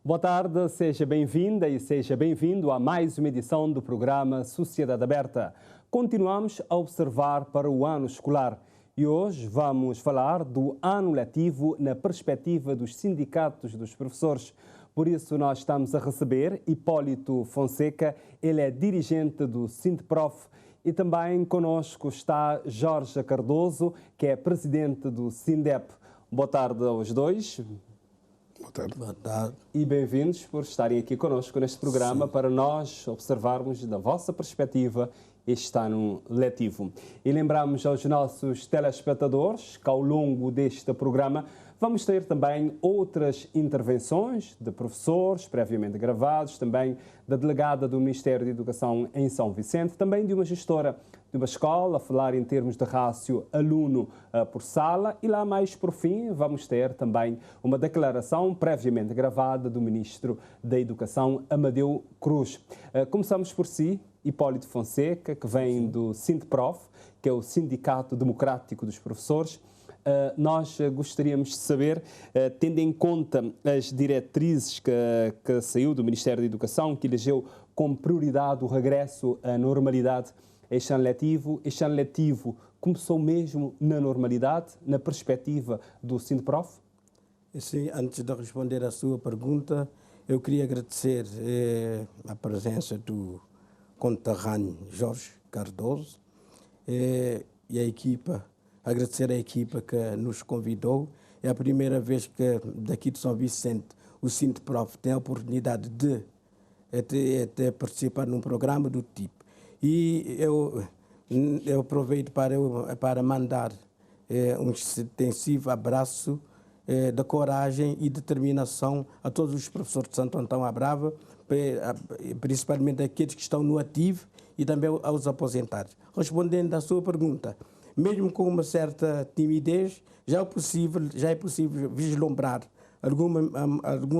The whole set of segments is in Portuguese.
Boa tarde, seja bem-vinda e seja bem-vindo a mais uma edição do programa Sociedade Aberta. Continuamos a observar para o ano escolar e hoje vamos falar do ano letivo na perspectiva dos sindicatos dos professores. Por isso nós estamos a receber Hipólito Fonseca, ele é dirigente do Sindprof, e também conosco está Jorge Cardoso, que é presidente do Sindep. Boa tarde aos dois. Boa tarde. Boa tarde. E bem-vindos por estarem aqui conosco neste programa. Sim, para nós observarmos da vossa perspectiva este ano letivo. E lembramos aos nossos telespectadores que ao longo deste programa vamos ter também outras intervenções de professores previamente gravados, também da delegada do Ministério da Educação em São Vicente, também de uma gestora de uma escola, a falar em termos de rácio aluno por sala, e lá mais por fim vamos ter também uma declaração previamente gravada do Ministro da Educação, Amadeu Cruz. Começamos por si, Hipólito Fonseca, que vem do Sindprof, que é o Sindicato Democrático dos Professores. Nós gostaríamos de saber, tendo em conta as diretrizes que saiu do Ministério da Educação, que elegeu como prioridade o regresso à normalidade este ano letivo começou mesmo na normalidade, na perspectiva do Sindprof? Sim, antes de responder à sua pergunta, eu queria agradecer a presença do conterrâneo Jorge Cardoso e a equipa, agradecer à equipa que nos convidou. É a primeira vez que daqui de São Vicente o Sindprof tem a oportunidade de participar num programa do tipo. E eu aproveito para mandar um extensivo abraço de coragem e determinação a todos os professores de Santo Antão à Brava, principalmente aqueles que estão no ativo e também aos aposentados. Respondendo à sua pergunta, mesmo com uma certa timidez, já é possível vislumbrar alguma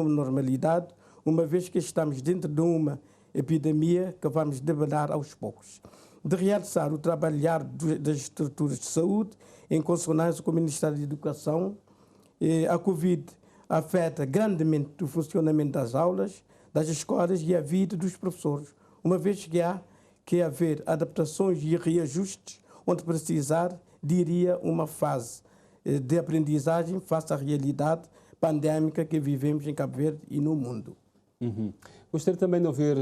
normalidade, uma vez que estamos dentro de uma epidemia que vamos debelar aos poucos. De realçar o trabalhar das estruturas de saúde em consonância com o Ministério da Educação, a Covid afeta grandemente o funcionamento das aulas, das escolas e a vida dos professores, uma vez que há que haver adaptações e reajustes onde precisar, diria, uma fase de aprendizagem face à realidade pandémica que vivemos em Cabo Verde e no mundo. Gostaria também de ouvir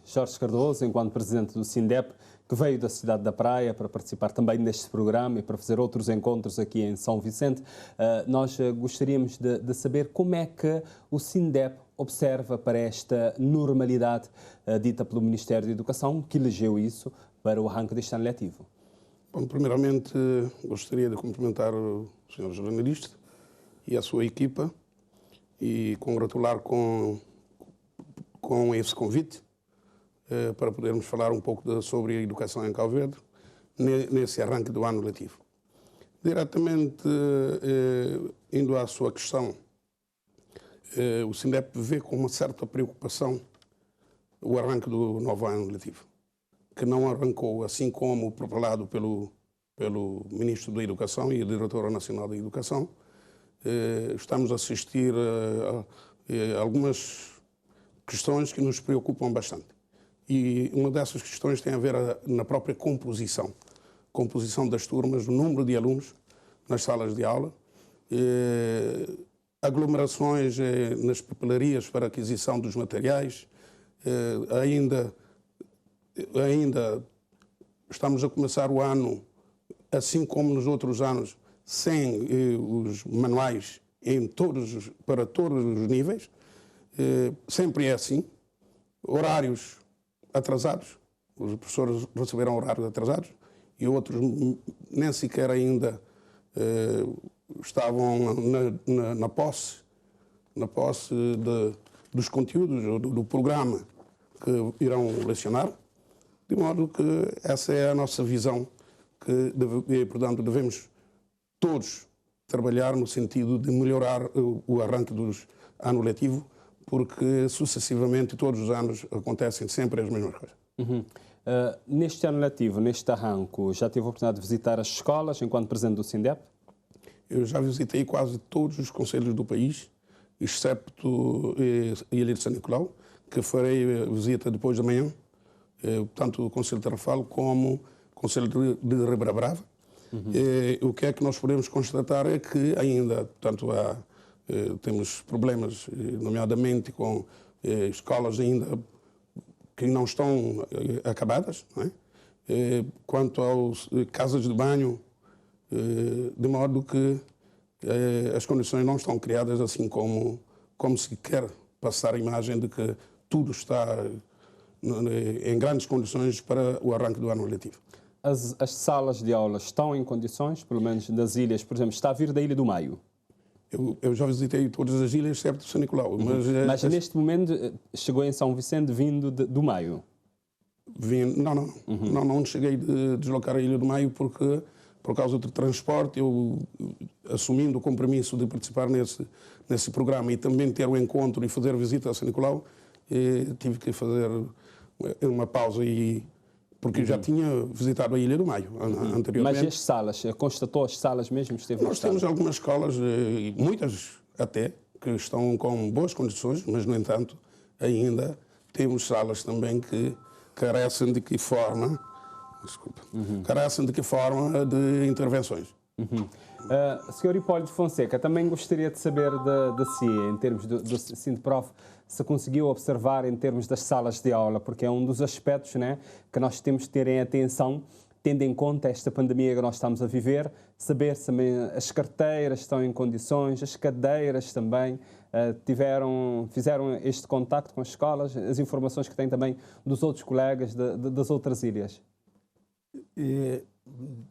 Jorge Cardoso, enquanto presidente do Sindep, que veio da cidade da Praia para participar também deste programa e para fazer outros encontros aqui em São Vicente. Nós gostaríamos de saber como é que o Sindep observa para esta normalidade dita pelo Ministério da Educação, que elegeu isso para o arranque deste ano letivo. Bom, primeiramente, gostaria de cumprimentar o Sr. jornalista e a sua equipa e congratular com esse convite para podermos falar um pouco sobre a educação em Cabo Verde nesse arranque do ano letivo. Diretamente, indo à sua questão, o Sindep vê com uma certa preocupação o arranque do novo ano letivo, que não arrancou assim como propalado pelo Ministro da Educação e a Diretora Nacional da Educação. Estamos a assistir a algumas questões que nos preocupam bastante. E uma dessas questões tem a ver na própria composição das turmas, o número de alunos nas salas de aula, aglomerações nas papelarias para aquisição dos materiais, ainda estamos a começar o ano, assim como nos outros anos, sem os manuais para todos os níveis. Sempre é assim, horários atrasados, os professores receberam horários atrasados e outros nem sequer ainda estavam na posse dos conteúdos do programa que irão lecionar, de modo que essa é a nossa visão, portanto devemos todos trabalhar no sentido de melhorar o arranque do ano letivo, porque sucessivamente todos os anos acontecem sempre as mesmas coisas. Neste ano letivo, neste arranco, já teve a oportunidade de visitar as escolas enquanto presidente do Sindep? Eu já visitei quase todos os concelhos do país excepto a Ilha de São Nicolau, que farei a visita depois da manhã, tanto o Conselho de Tarrafal como o Conselho de Ribeira Brava. O que é que nós podemos constatar é que ainda, portanto, temos problemas, nomeadamente com escolas ainda que não estão acabadas, não é? Quanto aos casas de banho, de modo que as condições não estão criadas assim como se quer passar a imagem de que tudo está em grandes condições para o arranque do ano letivo. As salas de aula estão em condições, pelo menos nas ilhas, por exemplo, está a vir da Ilha do Maio? Eu já visitei todas as ilhas, exceto São Nicolau. Mas neste momento chegou em São Vicente vindo do Maio? Não cheguei a deslocar a Ilha do Maio porque, por causa do transporte, eu, assumindo o compromisso de participar nesse programa e também ter o encontro e fazer visita a São Nicolau, tive que fazer uma pausa porque já tinha visitado a Ilha do Maio anteriormente. Mas as salas, constatou as salas mesmo? Nós temos algumas escolas, muitas até, que estão com boas condições, mas, no entanto, ainda temos salas também que carecem de que forma, carecem de que forma de intervenções. Sr. Hipólito Fonseca, também gostaria de saber da CIA, em termos do Sindiprof, se conseguiu observar em termos das salas de aula, porque é um dos aspectos, né, que nós temos de ter em atenção, tendo em conta esta pandemia que nós estamos a viver, saber se as carteiras estão em condições, as cadeiras também fizeram este contacto com as escolas, as informações que têm também dos outros colegas das outras ilhas.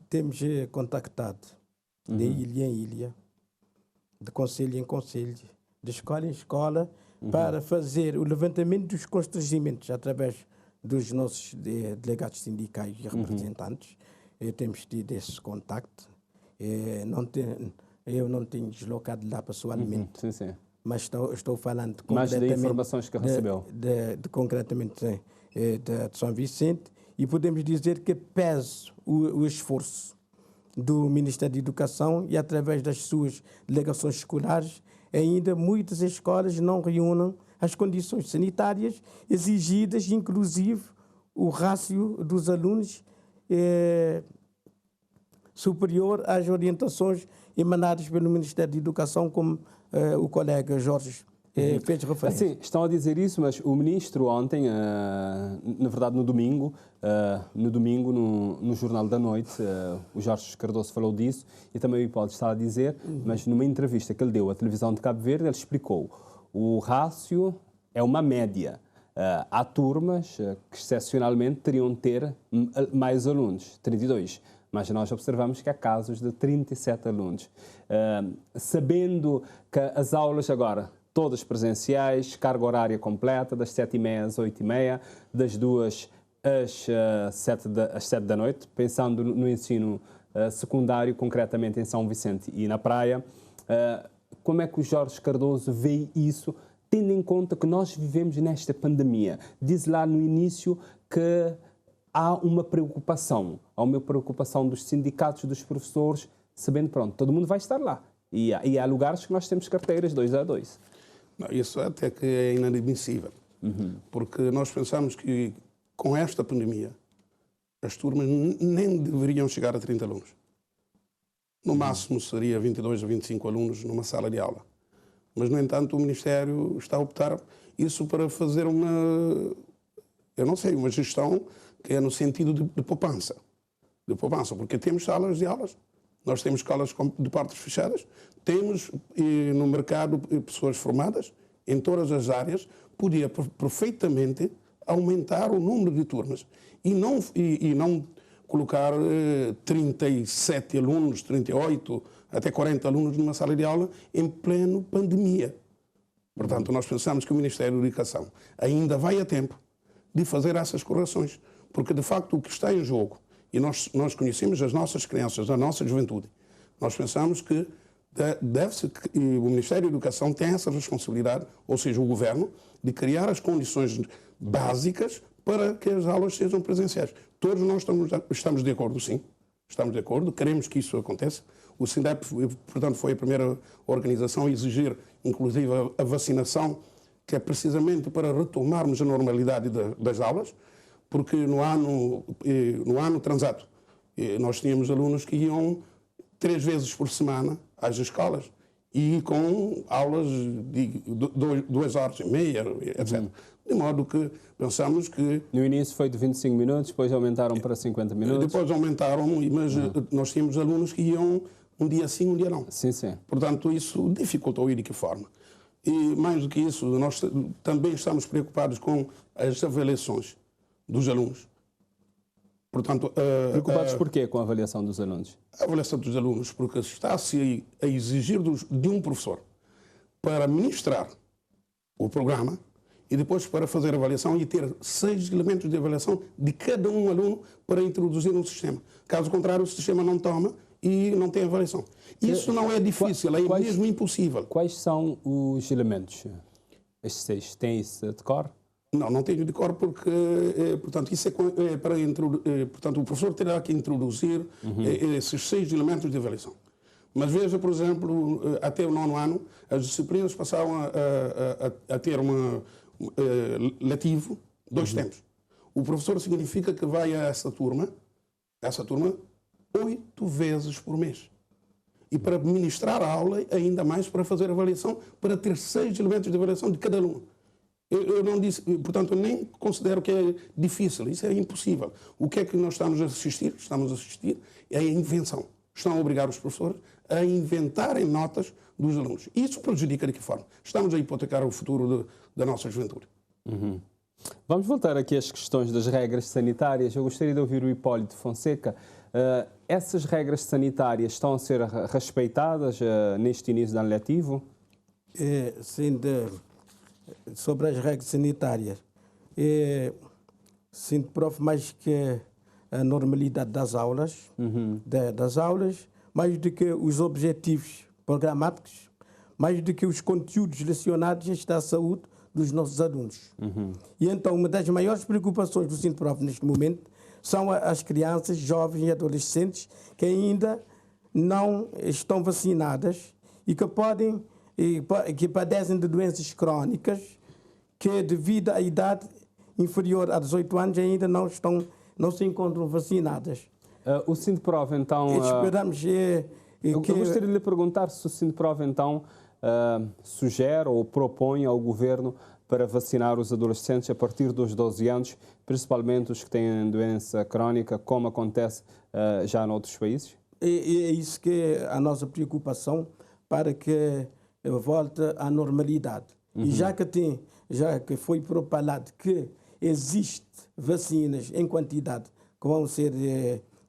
Temos contactado de ilha em ilha, de conselho em conselho, de escola em escola, para fazer o levantamento dos constrangimentos através dos nossos delegados sindicais e representantes. Temos tido esse contacto. Eu não tenho deslocado lá pessoalmente, mas estou falando concretamente de informações que recebeu. Concretamente de São Vicente, e podemos dizer que pesa o esforço do Ministério da Educação e através das suas delegações escolares, ainda muitas escolas não reúnem as condições sanitárias exigidas, inclusive o rácio dos alunos superior às orientações emanadas pelo Ministério da Educação, como o colega Jorge fez referência. Sim, estão a dizer isso, mas o ministro ontem, na verdade no domingo, no Jornal da Noite, o Jorge Cardoso falou disso e também o Hipólito está a dizer, mas numa entrevista que ele deu à televisão de Cabo Verde, ele explicou: o rácio é uma média. Há turmas que excepcionalmente teriam de ter mais alunos, 32, mas nós observamos que há casos de 37 alunos. Sabendo que as aulas agora todas presenciais, carga horária completa, das 7h30 às 8h30, das 2 às 7 da noite, pensando no ensino secundário, concretamente em São Vicente e na Praia. Como é que o Jorge Cardoso vê isso, tendo em conta que nós vivemos nesta pandemia? Diz lá no início que há uma preocupação dos sindicatos, dos professores, sabendo, pronto, todo mundo vai estar lá. E há lugares que nós temos carteiras 2A2. Não, isso até que é inadmissível, porque nós pensamos que com esta pandemia as turmas nem deveriam chegar a 30 alunos. No máximo seria 22 a 25 alunos numa sala de aula. Mas, no entanto, o Ministério está a optar isso para fazer uma gestão que é no sentido de poupança. De poupança, porque temos salas de aulas, nós temos escolas de portas fechadas, temos no mercado pessoas formadas em todas as áreas, podia perfeitamente aumentar o número de turmas e não colocar 37 alunos, 38, até 40 alunos numa sala de aula em pleno pandemia. Portanto, nós pensamos que o Ministério da Educação ainda vai a tempo de fazer essas correções, porque, de facto, o que está em jogo, e nós conhecemos as nossas crianças, a nossa juventude, nós pensamos que o Ministério da Educação tem essa responsabilidade, ou seja, o Governo, de criar as condições básicas para que as aulas sejam presenciais. Todos nós estamos de acordo, sim. Estamos de acordo, queremos que isso aconteça. O SINDEP, portanto, foi a primeira organização a exigir, inclusive, a vacinação, que é precisamente para retomarmos a normalidade das aulas, porque no ano transato nós tínhamos alunos que iam 3 vezes por semana às escolas e com aulas de 2 horas e meia, etc. De modo que pensamos que... No início foi de 25 minutos, depois aumentaram para 50 minutos. Depois aumentaram, mas nós tínhamos alunos que iam um dia sim, um dia não. Sim, sim. Portanto, isso dificultou ir de que forma. E mais do que isso, nós também estamos preocupados com as avaliações dos alunos. Portanto, Preocupados por quê com a avaliação dos alunos? A avaliação dos alunos, porque está-se a exigir de um professor para ministrar o programa e depois para fazer a avaliação e ter 6 elementos de avaliação de cada um aluno para introduzir no sistema. Caso contrário, o sistema não toma e não tem avaliação. Isso não é difícil, é mesmo impossível. Quais são os elementos? Estes 6, tem isso de cor? Não tenho de cor porque, portanto, isso é para portanto, o professor terá que introduzir esses 6 elementos de avaliação. Mas veja, por exemplo, até o 9º ano, as disciplinas passavam a ter letivo 2 tempos. O professor significa que vai a essa turma 8 vezes por mês. E para ministrar a aula, ainda mais para fazer avaliação, para ter 6 elementos de avaliação de cada aluno. Eu não disse, portanto, eu nem considero que é difícil, isso é impossível. O que é que nós estamos a assistir? Estamos a assistir é a invenção. Estão a obrigar os professores a inventarem notas dos alunos. Isso prejudica de que forma? Estamos a hipotecar o futuro da nossa juventude. Vamos voltar aqui às questões das regras sanitárias. Eu gostaria de ouvir o Hipólito Fonseca. Essas regras sanitárias estão a ser respeitadas neste início de ano letivo? Sim, sobre as regras sanitárias. Sinto, prof, mais que a normalidade das aulas, mais do que os objetivos programáticos, mais do que os conteúdos relacionados à saúde dos nossos alunos. E então, uma das maiores preocupações do SINPROF neste momento são as crianças, jovens e adolescentes que ainda não estão vacinadas e que padecem de doenças crónicas que, devido à idade inferior a 18 anos, ainda não se encontram vacinadas. O SINPROF, então... Esperamos eu gostaria de lhe perguntar se o SINPROF, então, sugere ou propõe ao Governo para vacinar os adolescentes a partir dos 12 anos, principalmente os que têm doença crónica, como acontece já noutros países? É isso que é a nossa preocupação, para que volte à normalidade. E já que foi propalado que existe vacinas em quantidade que vão ser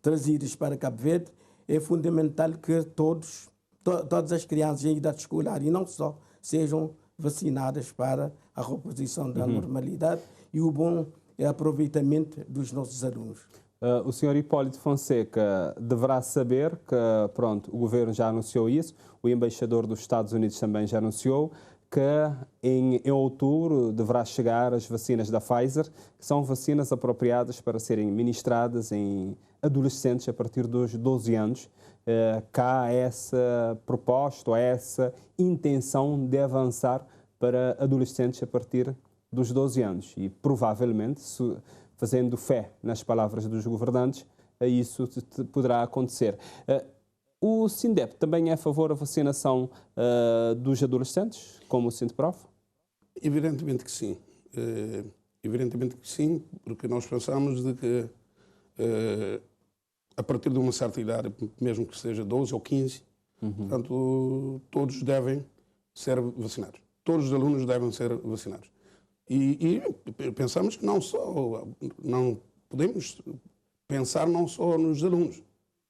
trazidas para Cabo Verde, é fundamental que todas as crianças em idade escolar e não só sejam vacinadas para a reposição da normalidade e o bom aproveitamento dos nossos alunos. O Sr. Hipólito Fonseca deverá saber que, pronto, o Governo já anunciou isso, o embaixador dos Estados Unidos também já anunciou que em outubro deverá chegar as vacinas da Pfizer, que são vacinas apropriadas para serem ministradas em adolescentes a partir dos 12 anos. Cá essa proposta, ou essa intenção de avançar para adolescentes a partir dos 12 anos. E provavelmente, fazendo fé nas palavras dos governantes, isso poderá acontecer. O SINDEP também é a favor da vacinação dos adolescentes, como o SINDPROF? Evidentemente que sim. Evidentemente que sim, porque nós pensamos de que a partir de uma certa idade, mesmo que seja 12 ou 15, portanto, todos devem ser vacinados. Todos os alunos devem ser vacinados. E pensamos que não podemos pensar não só nos alunos,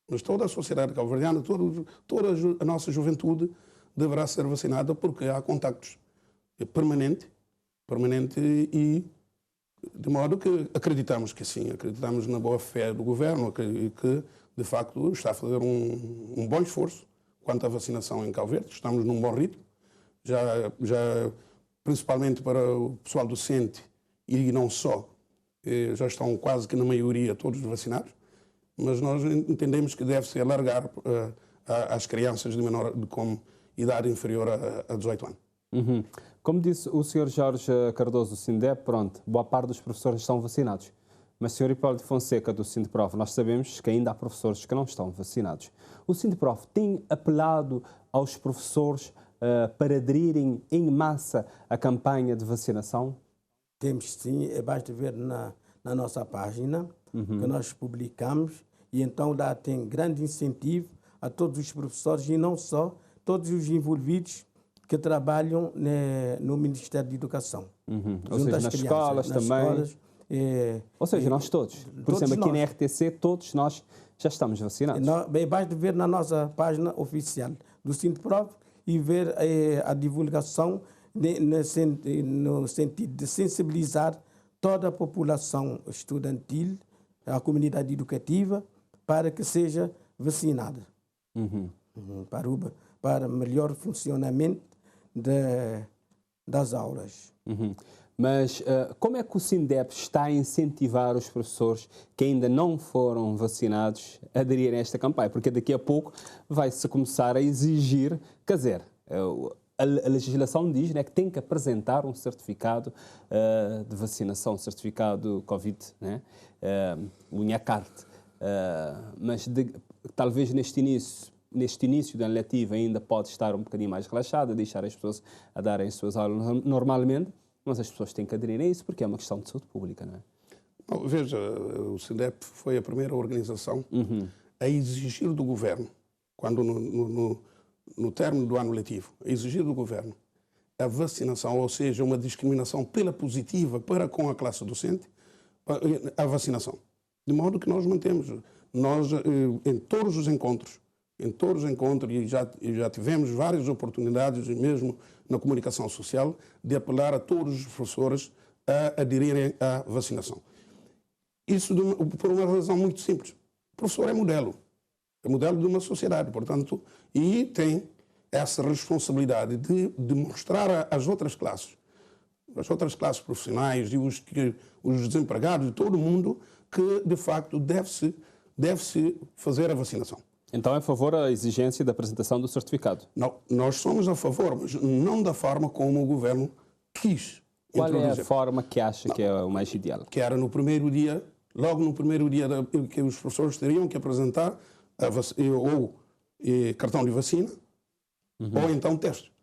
mas toda a sociedade cabo-verdiana, toda a nossa juventude deverá ser vacinada, porque há contactos permanente e de modo que acreditamos que sim, acreditamos na boa fé do Governo e que, de facto, está a fazer um bom esforço quanto à vacinação em Cabo Verde. Estamos num bom ritmo, já principalmente para o pessoal docente e não só, já estão quase que na maioria todos vacinados, mas nós entendemos que deve-se alargar às crianças com idade inferior a 18 anos. Uhum. Como disse o Sr. Jorge Cardoso do Sindep, pronto, boa parte dos professores estão vacinados. Mas, Sr. Hipólito Fonseca, do Sindeprof, nós sabemos que ainda há professores que não estão vacinados. O Sindeprof tem apelado aos professores para aderirem em massa à campanha de vacinação? Temos sim, basta ver na nossa página que nós publicamos, e então tem grande incentivo a todos os professores e não só, todos os envolvidos que trabalham no Ministério da Educação. Ou seja, nas escolas também. Escolas, ou seja, nós todos. Por exemplo, aqui na RTC, todos nós já estamos vacinados. Basta ver na nossa página oficial do Sindeprof e ver a divulgação no sentido de sensibilizar toda a população estudantil, a comunidade educativa, para que seja vacinada. Para melhor funcionamento das aulas. Mas como é que o Sindep está a incentivar os professores que ainda não foram vacinados a aderirem a esta campanha? Porque daqui a pouco vai-se começar a exigir, quer dizer, a legislação diz, né, que tem que apresentar um certificado de vacinação, um certificado Covid, né, o NHACART. Mas talvez neste início da letiva ainda pode estar um bocadinho mais relaxada, deixar as pessoas a darem as suas aulas normalmente, mas as pessoas têm que aderir a isso porque é uma questão de saúde pública, não é? Veja, o Sindep foi a primeira organização a exigir do governo, quando no término do ano letivo, a exigir do governo a vacinação, ou seja, uma discriminação pela positiva para com a classe docente, a vacinação. De modo que nós mantemos, em todos os encontros, e já tivemos várias oportunidades, mesmo na comunicação social, de apelar a todos os professores a aderirem à vacinação. Isso por uma razão muito simples. O professor é modelo de uma sociedade, portanto, e tem essa responsabilidade de mostrar às outras classes profissionais e os desempregados, de todo mundo, que, de facto, deve-se fazer a vacinação. Então é a favor da exigência da apresentação do certificado? Não, nós somos a favor, mas não da forma como o governo quis introduzir. Qual é a forma que acha que é o mais ideal? Que era no primeiro dia, logo no primeiro dia que os professores teriam que apresentar cartão de vacina ou então teste.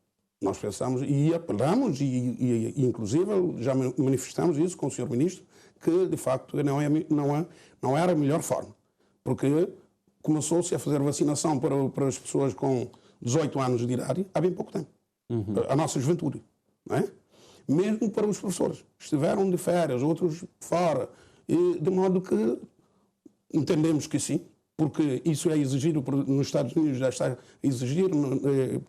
Nós pensamos e apelamos e inclusive já manifestamos isso com o Sr. Ministro, que de facto não era a melhor forma, porque começou-se a fazer vacinação para as pessoas com 18 anos de idade há bem pouco tempo. A nossa juventude. Não é? Mesmo para os professores. Estiveram de férias, outros fora. E de modo que entendemos que sim, porque isso é exigido nos Estados Unidos, já está a exigir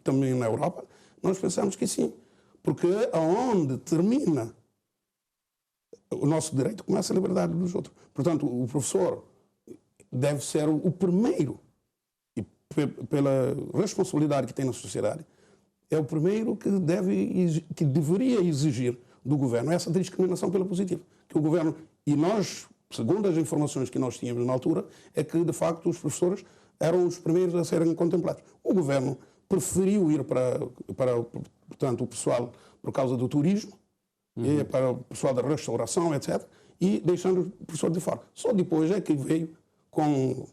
também na Europa. Nós pensamos que sim, porque aonde termina o nosso direito, começa a liberdade dos outros. Portanto, o professor deve ser o primeiro, e pela responsabilidade que tem na sociedade, é o primeiro que deveria exigir do governo essa discriminação pela positiva. Que o governo, e nós, segundo as informações que nós tínhamos na altura, é que, de facto, os professores eram os primeiros a serem contemplados. O governo preferiu ir portanto, o pessoal por causa do turismo, e para o pessoal da restauração, etc., e deixando o professor de fora. Só depois é que veio com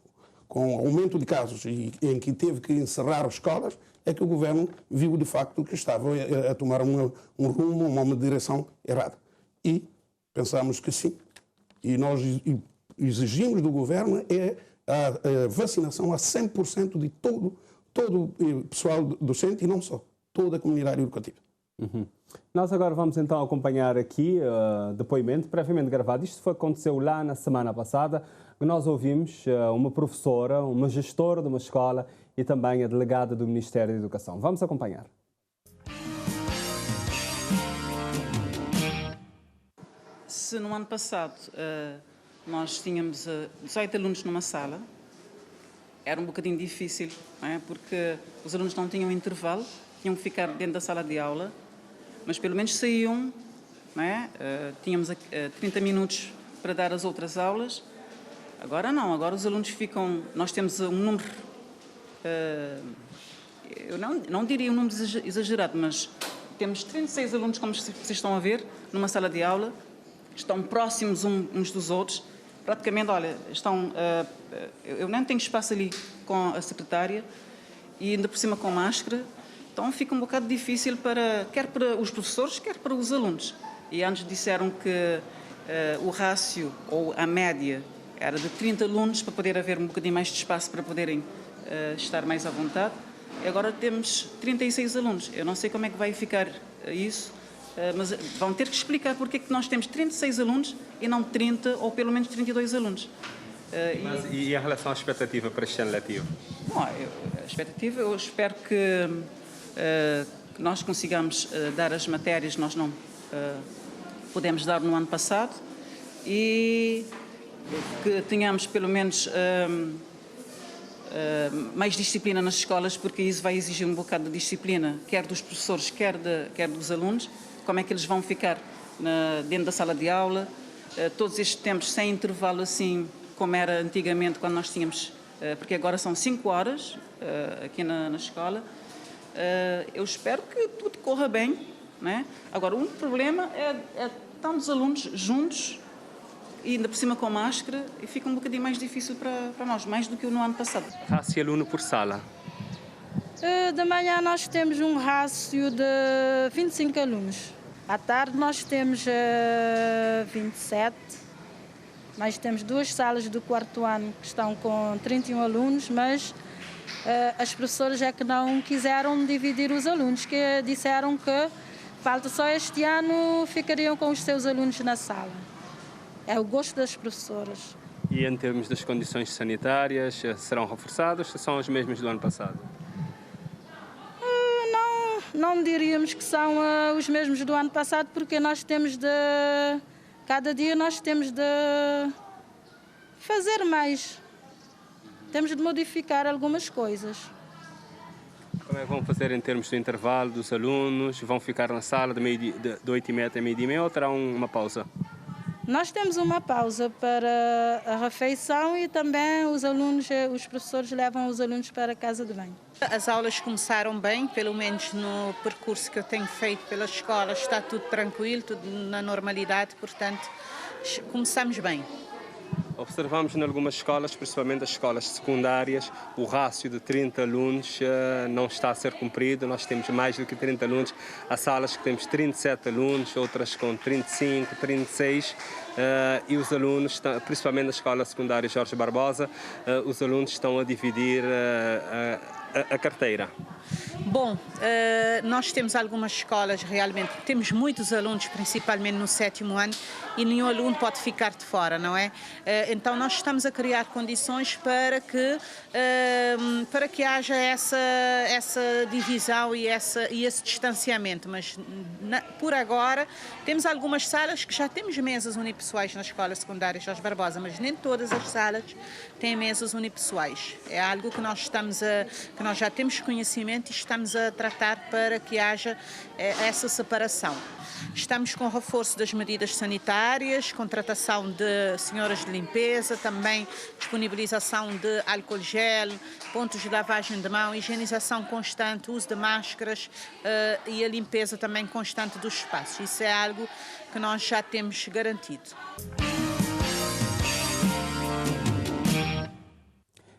aumento de casos e em que teve que encerrar as escolas, é que o governo viu de facto que estava a tomar um rumo, uma direção errada. E pensamos que sim. E nós exigimos do governo a vacinação a 100% de todo o pessoal docente e não só, toda a comunidade educativa. Nós agora vamos então acompanhar aqui depoimento previamente gravado. Isto aconteceu lá na semana passada. Nós ouvimos uma professora, uma gestora de uma escola e também a delegada do Ministério da Educação. Vamos acompanhar. Se no ano passado nós tínhamos 18 alunos numa sala, era um bocadinho difícil, não é? Porque os alunos não tinham intervalo, tinham que ficar dentro da sala de aula, mas pelo menos saíam, não é? Tínhamos 30 minutos para dar as outras aulas. Agora não, agora os alunos ficam... Nós temos um número eu não diria um número exagerado, mas temos 36 alunos, como vocês estão a ver, numa sala de aula, estão próximos uns dos outros, praticamente, olha, eu nem tenho espaço ali com a secretária e ainda por cima com máscara, então fica um bocado difícil quer para os professores, quer para os alunos. E antes disseram que o rácio ou a média era de 30 alunos para poder haver um bocadinho mais de espaço para poderem estar mais à vontade. Agora temos 36 alunos. Eu não sei como é que vai ficar isso, mas vão ter que explicar porque é que nós temos 36 alunos e não 30 ou pelo menos 32 alunos. E em relação à expectativa para este ano letivo? Bom, a expectativa, eu espero que nós consigamos dar as matérias que nós não pudemos dar no ano passado e que tenhamos pelo menos mais disciplina nas escolas, porque isso vai exigir um bocado de disciplina, quer dos professores, quer dos alunos, como é que eles vão ficar dentro da sala de aula, todos estes tempos sem intervalo assim, como era antigamente quando nós tínhamos, porque agora são 5 horas aqui na escola. Eu espero que tudo corra bem, né? Agora, o único problema é tantos alunos juntos e ainda por cima com máscara, e fica um bocadinho mais difícil para nós, mais do que no ano passado. Rácio aluno por sala? De manhã nós temos um rácio de 25 alunos. À tarde nós temos 27, mas temos 2 salas do 4º ano que estão com 31 alunos, mas as professoras é que não quiseram dividir os alunos, que disseram que falta só este ano, ficariam com os seus alunos na sala. É o gosto das professoras. E em termos das condições sanitárias, serão reforçadas ou são as mesmas do ano passado? Não diríamos que são os mesmos do ano passado, porque nós temos cada dia nós temos de fazer mais. Temos de modificar algumas coisas. Como é que vão fazer em termos do intervalo dos alunos? Vão ficar na sala de 8h30 até 12h30 ou terão uma pausa? Nós temos uma pausa para a refeição e também os professores levam os alunos para a casa de banho. As aulas começaram bem, pelo menos no percurso que eu tenho feito pela escola, está tudo tranquilo, tudo na normalidade, portanto, começamos bem. Observamos em algumas escolas, principalmente as escolas secundárias, o rácio de 30 alunos não está a ser cumprido. Nós temos mais do que 30 alunos. Há salas que temos 37 alunos, outras com 35, 36. E os alunos, principalmente na escola secundária Jorge Barbosa, os alunos estão a dividir a carteira. Bom, nós temos algumas escolas realmente, temos muitos alunos, principalmente no 7º ano, e nenhum aluno pode ficar de fora, não é? Então nós estamos a criar condições para que haja essa divisão e esse distanciamento, mas por agora temos algumas salas que já temos mesas unipessoais na escola secundária Jorge Barbosa, mas nem todas as salas têm mesas unipessoais. É algo que nós já temos conhecimento e estamos a tratar para que haja essa separação. Estamos com reforço das medidas sanitárias, contratação de senhoras de limpeza, também disponibilização de álcool gel, pontos de lavagem de mão, higienização constante, uso de máscaras e a limpeza também constante dos espaços. Isso é algo que nós já temos garantido.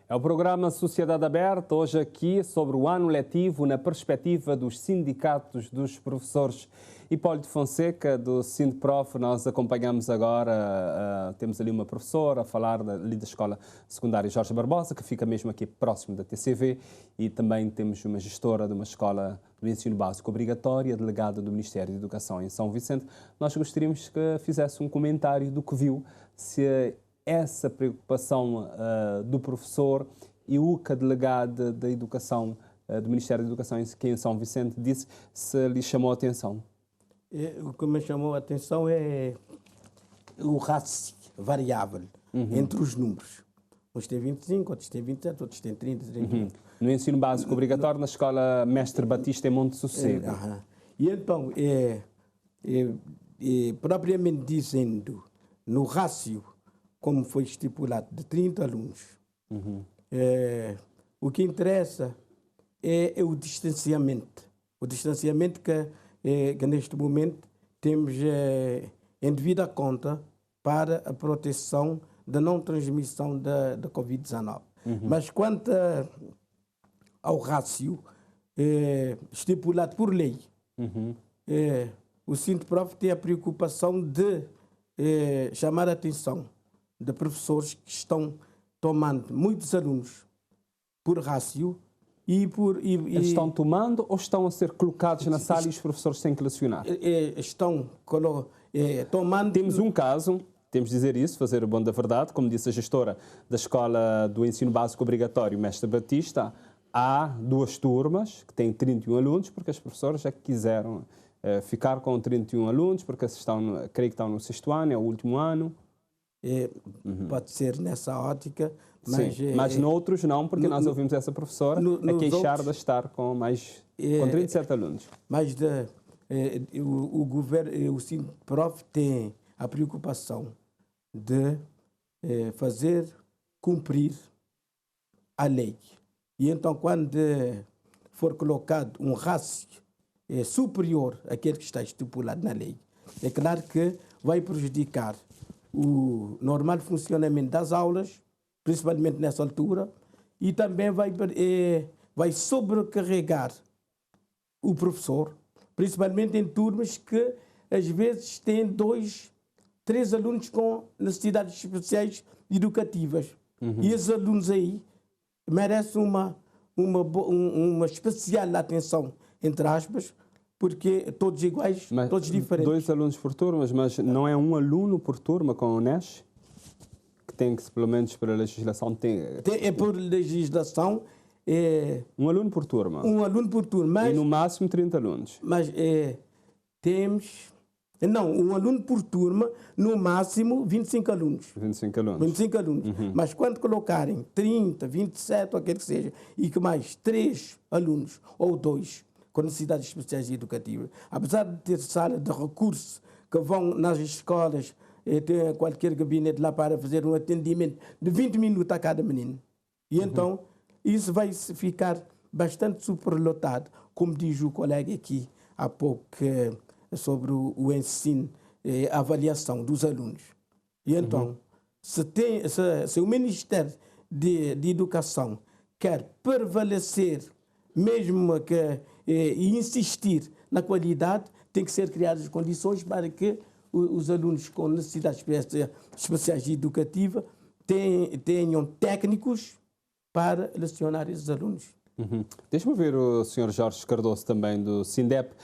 É o programa Sociedade Aberta, hoje aqui sobre o ano letivo na perspectiva dos sindicatos dos professores. Hipólito Fonseca, do Sindprof, nós acompanhamos agora, temos ali uma professora a falar ali da Escola Secundária Jorge Barbosa, que fica mesmo aqui próximo da TCV, e também temos uma gestora de uma escola do ensino básico obrigatória, delegada do Ministério da Educação em São Vicente. Nós gostaríamos que fizesse um comentário do que viu, se essa preocupação do professor e o que a delegada da Educação, do Ministério da Educação aqui em São Vicente disse, se lhe chamou a atenção. O que me chamou a atenção é o rácio variável entre os números. Uns têm 25, outros têm 27, outros têm 30, 31. No ensino básico obrigatório, na Escola Mestre Batista em Monte Sossego. E então, propriamente dizendo, no rácio, como foi estipulado, de 30 alunos, o que interessa é o distanciamento. O distanciamento que neste momento temos em devida conta para a proteção da não transmissão da Covid-19. Mas quanto ao rácio estipulado por lei, o Sindprof tem a preocupação de chamar a atenção de professores que estão tomando muitos alunos por rácio Eles estão tomando ou estão a ser colocados na sala e os professores têm que lecionar? Estão tomando... Temos um caso, temos de dizer isso, fazer o bom da verdade, como disse a gestora da Escola do Ensino Básico Obrigatório, Mestre Batista, há 2 turmas que têm 31 alunos, porque as professoras já quiseram ficar com 31 alunos, porque creio que estão no 6º ano, é o último ano. Pode ser nessa ótica, mas... Sim, mas noutros não, porque nós ouvimos essa professora a queixar de estar com 37 alunos. Mas o governo, o Sindprof tem a preocupação de fazer cumprir a lei. E então, quando for colocado um rácio superior àquele que está estipulado na lei, é claro que vai prejudicar o normal funcionamento das aulas, principalmente nessa altura, e também vai sobrecarregar o professor, principalmente em turmas que às vezes têm 2, 3 alunos com necessidades especiais educativas. E esses alunos aí merecem uma especial atenção, entre aspas, porque todos iguais, todos diferentes. 2 alunos por turma, mas não é um aluno por turma com o NES? Que tem que, pelo menos pela legislação... É por legislação... um aluno por turma. Um aluno por turma. E no máximo 30 alunos. Mas temos... Não, um aluno por turma, no máximo 25 alunos. 25 alunos. 25 alunos. Mas quando colocarem 30, 27, ou aquele que seja, e que mais 3 alunos ou 2 com necessidades especiais educativas, apesar de ter sala de recurso que vão nas escolas, ter qualquer gabinete lá para fazer um atendimento de 20 minutos a cada menino. E então, isso vai ficar bastante superlotado, como diz o colega aqui há pouco, sobre o ensino, a avaliação dos alunos. E então, se o Ministério de Educação quer prevalecer, mesmo que insistir na qualidade, tem que ser criadas condições para que os alunos com necessidades especiais educativas tenham técnicos para lecionar esses alunos. Deixa-me ver o Sr. Jorge Cardoso também do SINDEP,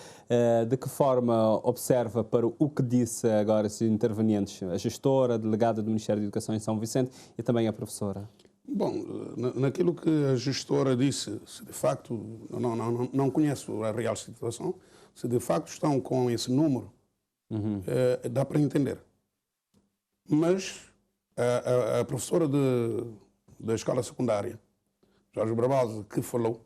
de que forma observa para o que disse agora os intervenientes, a gestora, a delegada do Ministério da Educação em São Vicente e também a professora? Bom, naquilo que a gestora disse, se de facto, não conheço a real situação, se de facto estão com esse número, dá para entender. Mas a professora da escola secundária, Jorge Barbosa, que falou,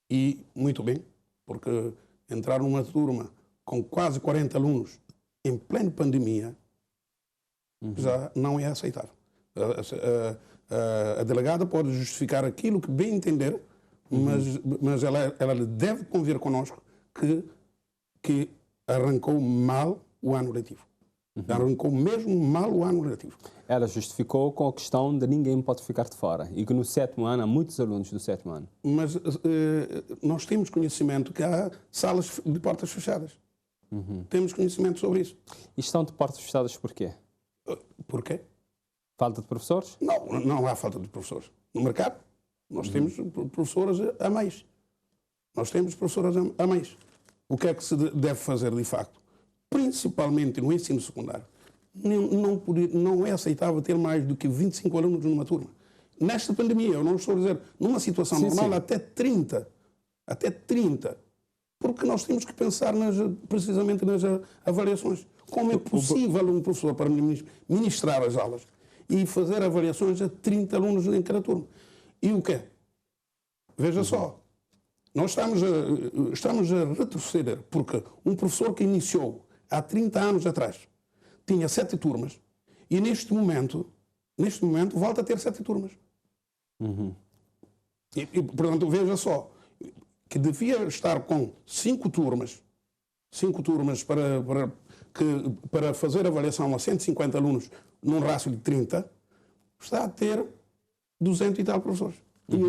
e muito bem, porque entrar numa turma com quase 40 alunos em plena pandemia já não é aceitável. A delegada pode justificar aquilo que bem entender, mas ela deve convir connosco que arrancou mal o ano letivo. Arrancou mesmo mal o ano letivo. Ela justificou com a questão de ninguém pode ficar de fora e que no 7º ano há muitos alunos do 7º ano. Mas nós temos conhecimento que há salas de portas fechadas. Temos conhecimento sobre isso. E estão de portas fechadas porquê? Porquê? Falta de professores? Não há falta de professores. No mercado, nós temos professoras a mais. Nós temos professoras a mais. O que é que se deve fazer de facto? Principalmente no ensino secundário. Não é aceitável ter mais do que 25 alunos numa turma. Nesta pandemia, eu não estou a dizer, numa situação normal, até 30. Até 30. Porque nós temos que pensar precisamente nas avaliações. Como é possível um professor para ministrar as aulas e fazer avaliações a 30 alunos em cada turma? E o quê? Veja só, nós estamos a retroceder, porque um professor que iniciou há 30 anos atrás tinha 7 turmas e neste momento volta a ter 7 turmas. Portanto, veja só, que devia estar com 5 turmas para fazer avaliação a 150 alunos num rácio de 30, está a ter 200 e tal professores,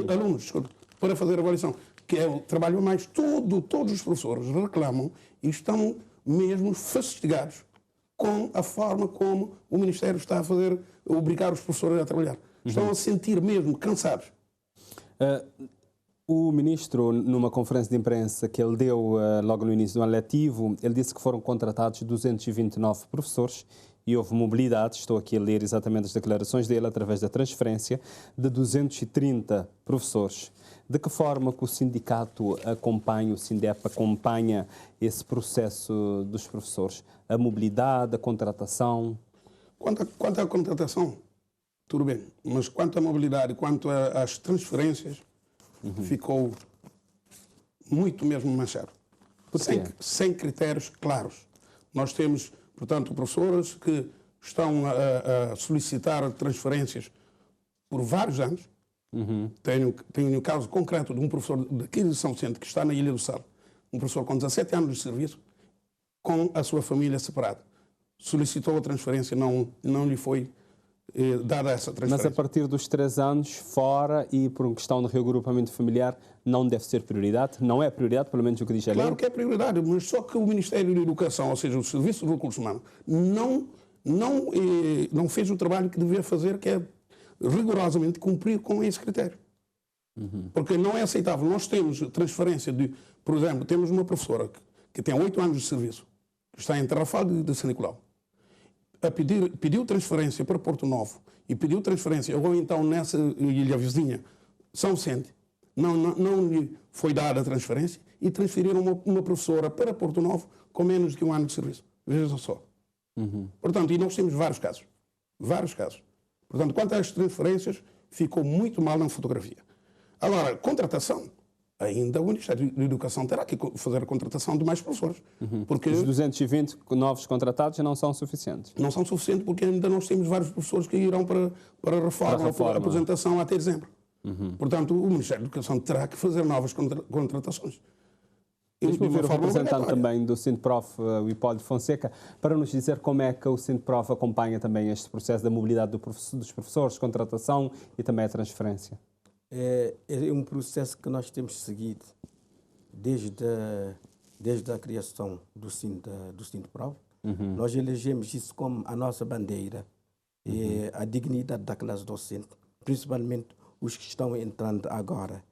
alunos, desculpa, para fazer avaliação, que é o trabalho a mais. Todos os professores reclamam e estão mesmo fastidiados com a forma como o Ministério está a obrigar os professores a trabalhar. Estão a sentir mesmo cansados. O ministro, numa conferência de imprensa que ele deu logo no início do ano letivo, ele disse que foram contratados 229 professores e houve mobilidade, estou aqui a ler exatamente as declarações dele, através da transferência de 230 professores. De que forma que o sindicato acompanha, o SINDEP acompanha esse processo dos professores? A mobilidade, a contratação? Quanto à contratação, tudo bem, mas quanto à mobilidade, quanto às transferências, ficou muito mesmo manchado. Sem critérios claros. Nós temos, portanto, professores que estão a solicitar transferências por vários anos. Tenho o caso concreto de um professor daqui de São Vicente, que está na Ilha do Sal, um professor com 17 anos de serviço, com a sua família separada. Solicitou a transferência, não lhe foi dada essa transferência. Mas a partir dos 3 anos, fora e por uma questão de reagrupamento familiar, não deve ser prioridade? Não é prioridade, pelo menos o que diz a lei? Claro que é prioridade, mas só que o Ministério da Educação, ou seja, o Serviço de Recursos Humanos, não fez o trabalho que devia fazer, que é rigorosamente cumprir com esse critério. Porque não é aceitável. Nós temos transferência de, por exemplo, temos uma professora que tem 8 anos de serviço, que está em Tarrafal de São Nicolau, pediu transferência para Porto Novo e pediu transferência, ou então nessa ilha vizinha, São Vicente, não lhe foi dada a transferência e transferiram uma professora para Porto Novo com menos de 1 ano de serviço. Veja só. Portanto, e nós temos vários casos. Vários casos. Portanto, quanto às transferências, ficou muito mal na fotografia. Agora, contratação. Ainda o Ministério da Educação terá que fazer a contratação de mais professores. Porque os 220 novos contratados não são suficientes? Não são suficientes porque ainda nós temos vários professores que irão para a reforma ou para a aposentação até dezembro. Portanto, o Ministério da Educação terá que fazer novas contratações. Deixa-me ouvir o representante também do SINDPROF, o Hipólito Fonseca, para nos dizer como é que o SINDPROF acompanha também este processo da mobilidade dos professores, contratação e também a transferência. É um processo que nós temos seguido desde a criação do SINDPROF. Nós elegemos isso como a nossa bandeira, a dignidade da classe docente, principalmente os que estão entrando agora.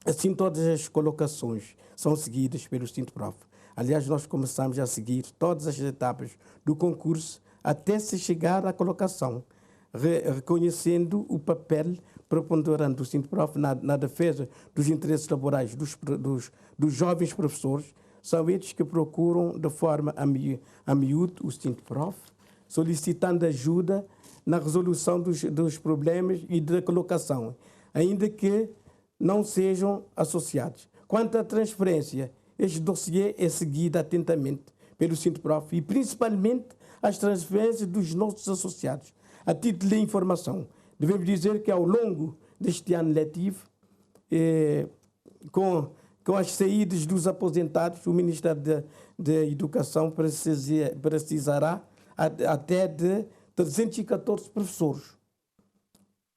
Assim, todas as colocações são seguidas pelo SINDPROF. Aliás, nós começamos a seguir todas as etapas do concurso até se chegar à colocação, reconhecendo o papel preponderante do SINDPROF na defesa dos interesses laborais dos jovens professores. São eles que procuram de forma a miúdo o SINDPROF, solicitando ajuda na resolução dos problemas e da colocação, ainda que não sejam associados. Quanto à transferência, este dossiê é seguido atentamente pelo SINDPROF e principalmente as transferências dos nossos associados. A título de informação, devemos dizer que ao longo deste ano letivo, com as saídas dos aposentados, o Ministério da Educação precisará até de 314 professores.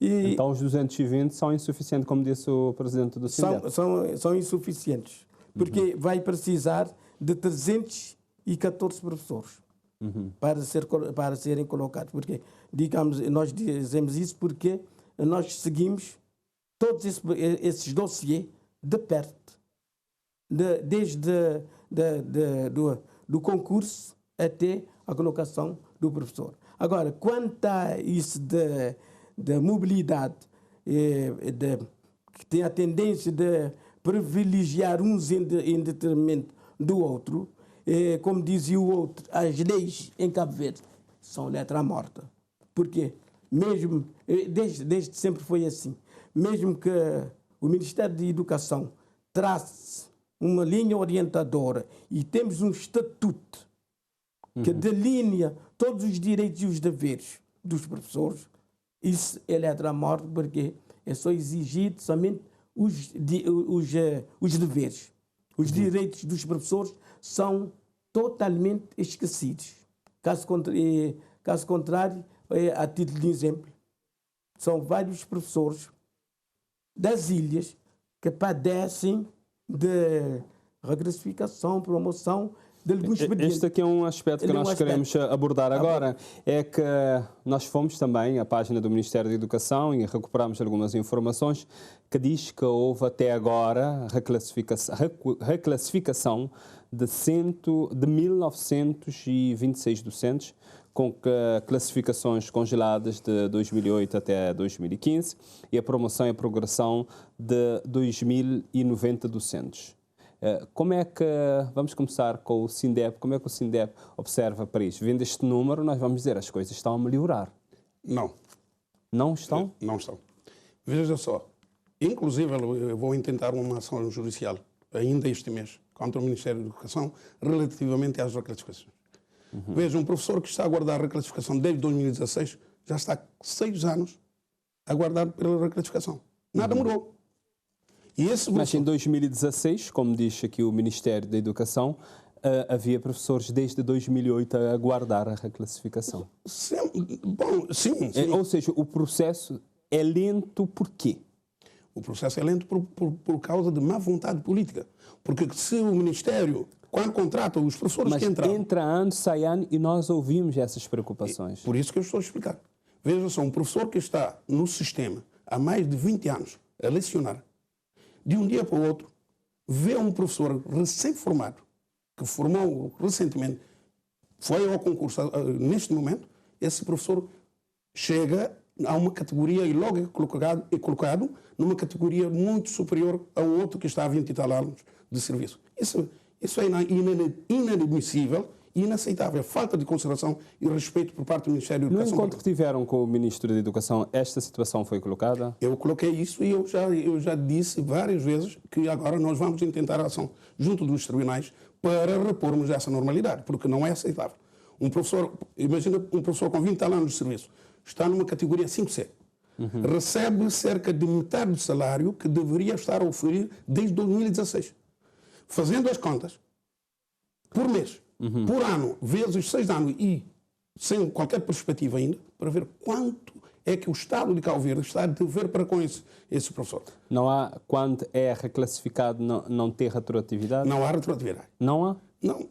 Então os 220 são insuficientes, como disse o presidente do SINDEP? São insuficientes, porque vai precisar de 314 professores para serem colocados. Porque, digamos, nós dizemos isso porque nós seguimos todos esses dossiês de perto, desde do concurso até a colocação do professor. Agora, quanto a isso da mobilidade, que tem a tendência de privilegiar uns em detrimento do outro, como dizia o outro, as leis em Cabo Verde são letra morta. Porque mesmo, desde sempre foi assim, mesmo que o Ministério da Educação trace uma linha orientadora e temos um estatuto que delinea todos os direitos e os deveres dos professores, isso é letra morta porque é só exigir somente os deveres. Os direitos dos professores são totalmente esquecidos. Caso contrário, a título de exemplo, são vários professores das ilhas que padecem de regressificação, promoção de alguns expedientes. Este aqui é um aspecto que nós queremos abordar agora. É que nós fomos também à página do Ministério da Educação e recuperamos algumas informações que diz que houve até agora reclassificação de 1.926 docentes, com classificações congeladas de 2008 até 2015 e a promoção e a progressão de 2.090 docentes. Como é que, vamos começar com o SINDEP, como é que o SINDEP observa para isto? Vendo este número, nós vamos dizer, as coisas estão a melhorar. Não. Não estão? Não estão. Veja só, inclusive eu vou intentar uma ação judicial, ainda este mês, contra o Ministério da Educação, relativamente às reclassificações. Veja, um professor que está a aguardar a reclassificação desde 2016, já está há 6 anos a aguardar pela reclassificação. Nada mudou. E esse Mas em 2016, como diz aqui o Ministério da Educação, havia professores desde 2008 a aguardar a reclassificação. Sim. Ou seja, o processo é lento por quê? O processo é lento por causa de má vontade política. Porque se o Ministério, quando contrata os professores Mas que entraram... entra ano, sai ano e nós ouvimos essas preocupações. Por isso que eu estou a explicar. Veja só, um professor que está no sistema há mais de 20 anos a lecionar, de um dia para o outro, vê um professor recém-formado, que formou recentemente, foi ao concurso neste momento, esse professor chega a uma categoria e logo é colocado numa categoria muito superior ao outro que está a 20 e tal anos de serviço. Isso é inadmissível e inaceitável. Falta de consideração e respeito por parte do Ministério da Educação. No encontro que tiveram com o Ministro da Educação, esta situação foi colocada? Eu coloquei isso e eu já disse várias vezes que agora nós vamos intentar a ação junto dos tribunais para repormos essa normalidade, porque não é aceitável. Imagina um professor com 20 anos de serviço, está numa categoria 5C, recebe cerca de metade do salário que deveria estar a oferir desde 2016. Fazendo as contas, por mês, por ano, vezes 6 anos e sem qualquer perspectiva ainda, para ver quanto é que o Estado de Cabo Verde está a dever para com esse professor. Não há, quando é reclassificado, não ter retroatividade? Não há retroatividade. Não há? Não.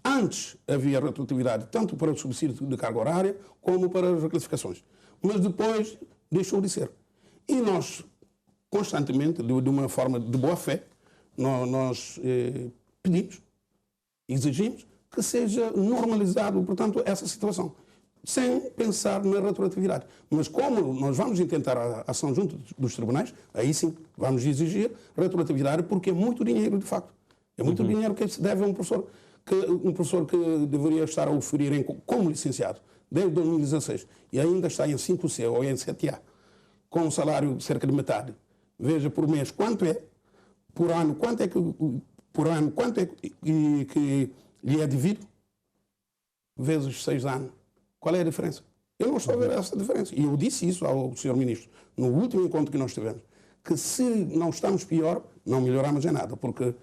Antes havia retroatividade, tanto para o subsídio de carga horária, como para as reclassificações. Mas depois deixou de ser. E nós, constantemente, de uma forma de boa-fé, nós pedimos, exigimos que seja normalizado, portanto, essa situação, sem pensar na retroatividade. Mas como nós vamos intentar a ação junto dos tribunais, aí sim vamos exigir retroatividade, porque é muito dinheiro, de facto. É muito dinheiro que se deve a um professor que deveria estar a oferir como licenciado desde 2016 e ainda está em 5C ou em 7A, com um salário de cerca de metade. Veja por mês quanto é, por ano quanto é que lhe é devido, vezes 6 anos. Qual é a diferença? Eu não estou a ver essa diferença. E eu disse isso ao Sr. Ministro no último encontro que nós tivemos, que se não estamos pior, não melhoramos em nada, porque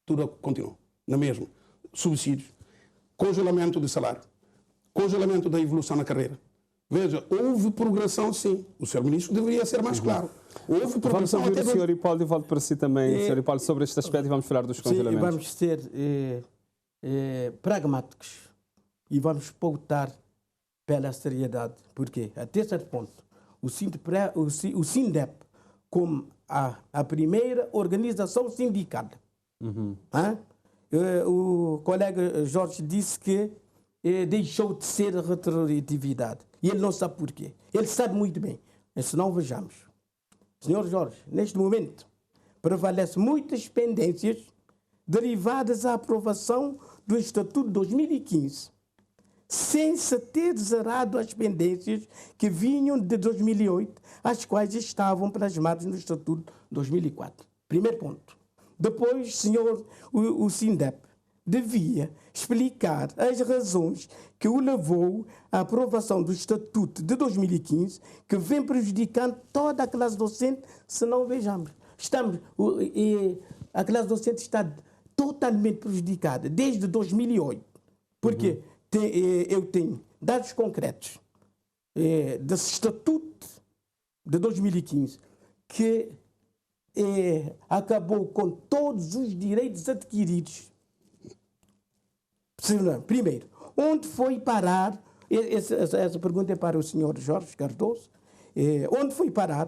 tudo continua na mesma. Subsídios, congelamento de salário, congelamento da evolução na carreira. Veja, houve progressão, sim. O Sr. Ministro deveria ser mais claro. Houve progressão. Vamos ouvir o Sr. Hipólito e volto para si também, Sr. Hipólito, sobre este aspecto e vamos falar dos congelamentos. Sim, vamos ser pragmáticos e vamos pautar pela seriedade. Porque, até certo ponto, o SINDEP, como a primeira organização sindicada, o colega Jorge disse que deixou de ser retroatividade. E ele não sabe porquê. Ele sabe muito bem. Mas se não vejamos. Senhor Jorge, neste momento, prevalecem muitas pendências derivadas da aprovação do Estatuto de 2015, sem se ter zerado as pendências que vinham de 2008, as quais estavam plasmadas no Estatuto de 2004. Primeiro ponto. Depois, senhor, o SINDEP devia explicar as razões que o levou à aprovação do Estatuto de 2015, que vem prejudicando toda a classe docente, se não vejamos. A classe docente está totalmente prejudicada desde 2008, porque eu tenho dados concretos desse Estatuto de 2015 que acabou com todos os direitos adquiridos. Primeiro, onde foi parar, essa pergunta é para o senhor Jorge Cardoso, onde foi parar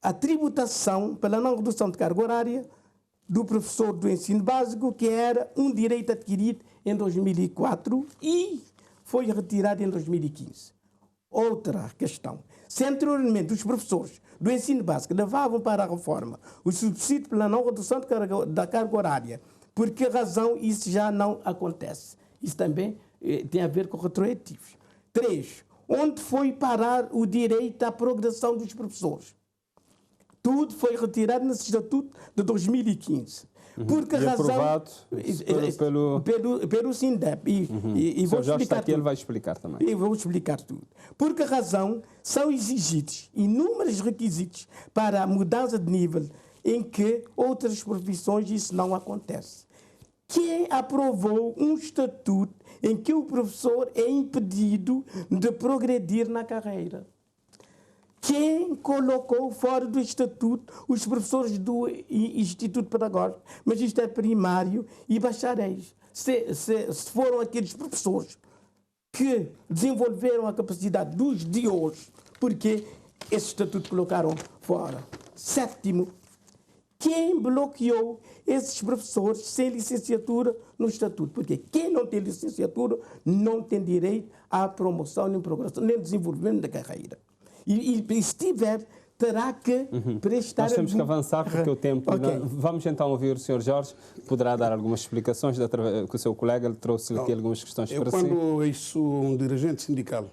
a tributação pela não redução de carga horária do professor do ensino básico, que era um direito adquirido em 2004 e foi retirado em 2015. Outra questão. Se anteriormente os professores do ensino básico levavam para a reforma o subsídio pela não redução da carga horária, por que razão isso já não acontece? Isso também tem a ver com retroativos. 3. Onde foi parar o direito à progressão dos professores? Tudo foi retirado nesse Estatuto de 2015. Por que razão? Aprovado pelo SINDEP. E vou explicar aqui, ele vai explicar também. E vou explicar tudo. Por que razão são exigidos inúmeros requisitos para a mudança de nível em que outras profissões isso não acontece? Quem aprovou um estatuto em que o professor é impedido de progredir na carreira? Quem colocou fora do estatuto os professores do Instituto Pedagógico, magistério primário e bacharéis? Se foram aqueles professores que desenvolveram a capacidade dos de hoje, porque esse estatuto colocaram fora. 7º, quem bloqueou esses professores sem licenciatura no estatuto? Porque quem não tem licenciatura não tem direito à promoção, nem progressão, nem desenvolvimento da carreira. E se tiver, terá que prestar... Nós temos que avançar porque o tempo... Okay. Vamos então ouvir o Sr. Jorge, poderá dar algumas explicações que o seu colega lhe trouxe aqui algumas questões para si. Quando ouço um dirigente sindical